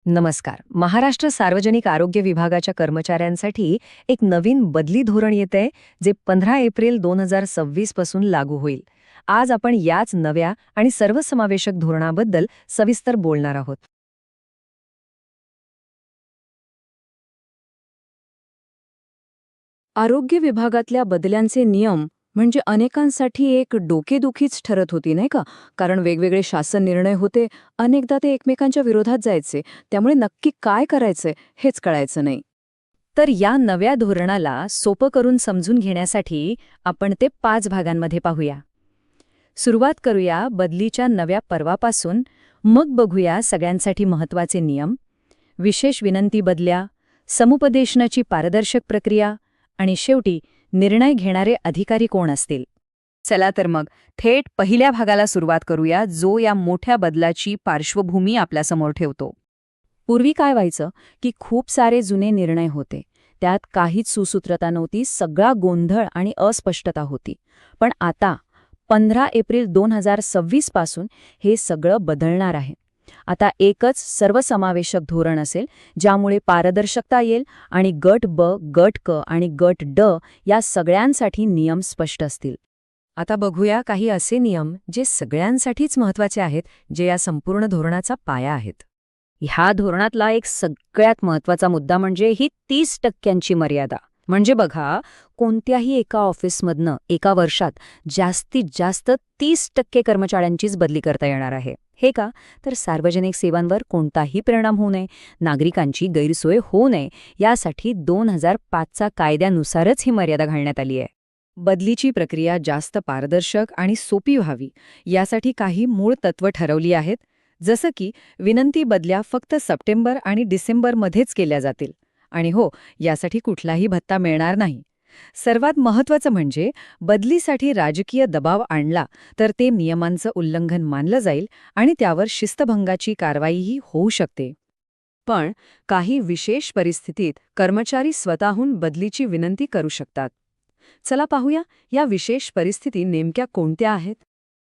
नमस्कार. महाराष्ट्र सार्वजनिक आरोग्य विभागाच्या कर्मचाऱ्यांसाठी एक नवीन बदली धोरण येतंय, जे 15 एप्रिल 2026 पासून लागू होईल. आज आपण याच नव्या आणि सर्वसमावेशक धोरणाबद्दल सविस्तर बोलणार आहोत. आरोग्य विभागातल्या बदल्यांचे नियम म्हणजे अनेकांसाठी एक डोकेदुखीच ठरत होती नाही का. कारण वेगवेगळे शासन निर्णय होते, अनेकदा ते एकमेकांच्या विरोधात जायचे. त्यामुळे नक्की काय करायचंय हेच कळायचं नाही. तर या नव्या धोरणाला सोपं करून समजून घेण्यासाठी आपण ते 5 भागांमध्ये पाहूया. सुरुवात करूया बदलीच्या नव्या पर्वापासून, मग बघूया सगळ्यांसाठी महत्त्वाचे नियम, विशेष विनंती बदल्या, समुपदेशनाची पारदर्शक प्रक्रिया आणि शेवटी निर्णय घेणारे अधिकारी कोण असतील. चला तर मग थेट पहिल्या भागाला सुरुवात करूया, जो या मोठ्या बदलाची पार्श्वभूमी आपल्यासमोर ठेवतो. पूर्वी काय व्हायचं की खूप सारे जुने निर्णय होते, त्यात काहीच सुसूत्रता नव्हती, सगळा गोंधळ आणि अस्पष्टता होती. पण आता 15 एप्रिल 2026 पासून हे सगळं बदलणार आहे. आता एकच सर्वसमावेशक धोरण असेल, ज्यामुळे पारदर्शकता येईल आणि गट ब, गट क आणि गट ड या सगळ्यांसाठी नियम स्पष्ट असतील. आता बघूया काही असे नियम जे सगळ्यांसाठीच महत्त्वाचे आहेत, जे या संपूर्ण धोरणाचा पाया आहेत. ह्या धोरणातला एक सगळ्यात महत्त्वाचा मुद्दा म्हणजे ही 30% मर्यादा. म्हणजे बघा, कोणत्याही एका ऑफिसमधनं एका वर्षात जास्तीत जास्त 30% कर्मचाऱ्यांचीच बदली करता येणार आहे. हे का? तर सार्वजनिक सेवांवर कोणताही परिणाम होऊ नये, नागरिकांची गैरसोय होऊ नये, यासाठी 2005चा कायद्यानुसारच ही मर्यादा घालण्यात आली आहे. बदलीची प्रक्रिया जास्त पारदर्शक आणि सोपी व्हावी, यासाठी काही मूळ तत्त्व ठरवली आहेत. जसं की विनंती बदल्या फक्त सप्टेंबर आणि डिसेंबरमध्येच केल्या जातील. आणि हो, यासाठी कुठलाही भत्ता मिळणार नाही. सर्वात महत्त्वाचं म्हणजे बदलीसाठी राजकीय दबाव आणला तर ते नियमांचं उल्लंघन मानलं जाईल आणि त्यावर शिस्तभंगाची कारवाईही होऊ शकते. पण काही विशेष परिस्थितीत कर्मचारी स्वतःहून बदलीची विनंती करू शकतात. चला पाहूया या विशेष परिस्थिती नेमक्या कोणत्या आहेत.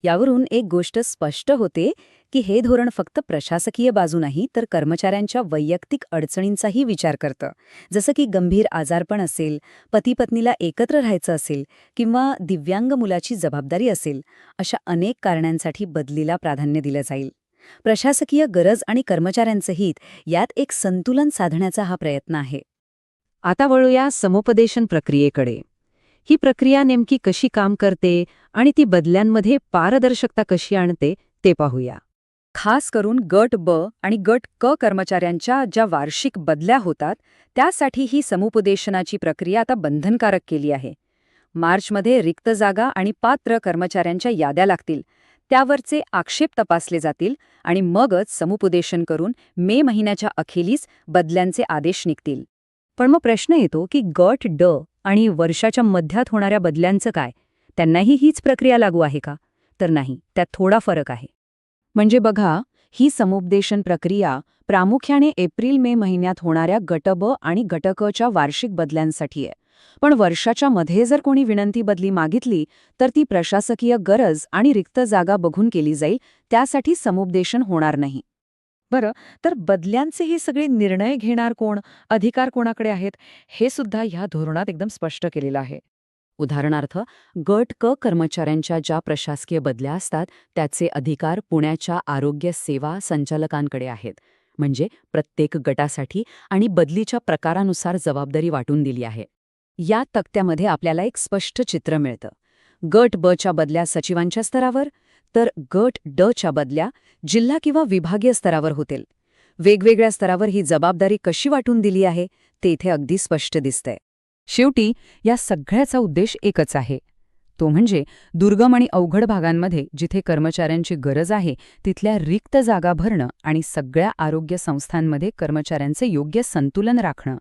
यावरून एक गोष्ट स्पष्ट होते की हे धोरण फक्त प्रशासकीय बाजू नाही, तर कर्मचाऱ्यांच्या वैयक्तिक अडचणींचाही विचार करतं. जसं की गंभीर आजारपण असेल, पती-पत्नीला एकत्र राहायचं असेल किंवा दिव्यांग मुलाची जबाबदारी असेल, अशा अनेक कारणांसाठी बदलीला प्राधान्य दिलं जाईल. प्रशासकीय गरज आणि कर्मचाऱ्यांचं हित यात एक संतुलन साधण्याचा हा प्रयत्न आहे. आता वळूया समुपदेशन प्रक्रियेकडे. ही प्रक्रिया नेमकी कशी काम करते आणि ती बदल्यांमध्ये पारदर्शकता कशी आणते ते पाहूया. खास करून गट ब आणि गट क कर्मचाऱ्यांच्या ज्या वार्षिक बदल्या होतात, त्यासाठी ही समुपदेशनाची प्रक्रिया आता बंधनकारक केली आहे. मार्चमध्ये रिक्त जागा आणि पात्र कर्मचाऱ्यांच्या याद्या लागतील, त्यावरचे आक्षेप तपासले जातील आणि मगच समुपदेशन करून मे महिन्याच्या अखेरीस बदल्यांचे आदेश निघतील. पण मग प्रश्न येतो की गट ड आणि वर्षाच्या मध्यात होणाऱ्या बदल्यांचं काय? त्यांनाही हीच प्रक्रिया लागू आहे का? तर नाही, त्यात थोडा फरक आहे. म्हणजे बघा, ही समुपदेशन प्रक्रिया प्रामुख्याने एप्रिल-मे महिन्यात होणाऱ्या गट ब आणि गट क च्या वार्षिक बदल्यांसाठी आहे. पण वर्षाच्या मध्ये जर कोणी विनंती बदली मागितली तर ती प्रशासकीय गरज आणि रिक्त जागा बघून केली जाईल, त्यासाठी समुपदेशन होणार नाही. बरं, तर बदल्यांचे हे सगळे निर्णय घेणार कोण, अधिकार कोणाकडे आहेत, हे सुद्धा ह्या धोरणात एकदम स्पष्ट केलेलं आहे. उदाहरणार्थ, गट क कर्मचाऱ्यांच्या ज्या प्रशासकीय बदल्या असतात त्याचे अधिकार पुण्याच्या आरोग्य सेवा संचालकांकडे आहेत. म्हणजे प्रत्येक गटासाठी आणि बदलीच्या प्रकारानुसार जबाबदारी वाटून दिली आहे. या तक्त्यामध्ये आपल्याला एक स्पष्ट चित्र मिळतं. गट ब च्या बदल्या सचिवांच्या स्तरावर, तर गट ड च्या बदल्या जिल्हा किंवा विभागीय स्तरावर होतील. वेगवेगळ्या स्तरावर ही जबाबदारी कशी वाटून दिली आहे ते इथे अगदी स्पष्ट दिसतंय. शेवटी या सगळ्याचा उद्देश एकच आहे, तो म्हणजे दुर्गम आणि अवघड भागांमध्ये जिथे कर्मचाऱ्यांची गरज आहे तिथल्या रिक्त जागा भरणं आणि सगळ्या आरोग्य संस्थांमध्ये कर्मचाऱ्यांचे योग्य संतुलन राखणं.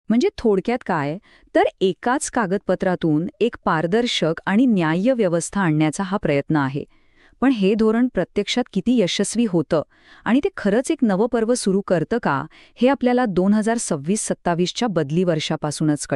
म्हणजे थोडक्यात काय, तर एकाच कागदपत्रातून एक पारदर्शक आणि न्याय्य व्यवस्था आणण्याचा हा प्रयत्न आहे. पण हे धोरण प्रत्यक्षात किती यशस्वी होतं आणि ते खरंच एक नवं पर्व सुरू करतं का, हे आपल्याला 2026-27च्या बदली वर्षापासूनच कळतं.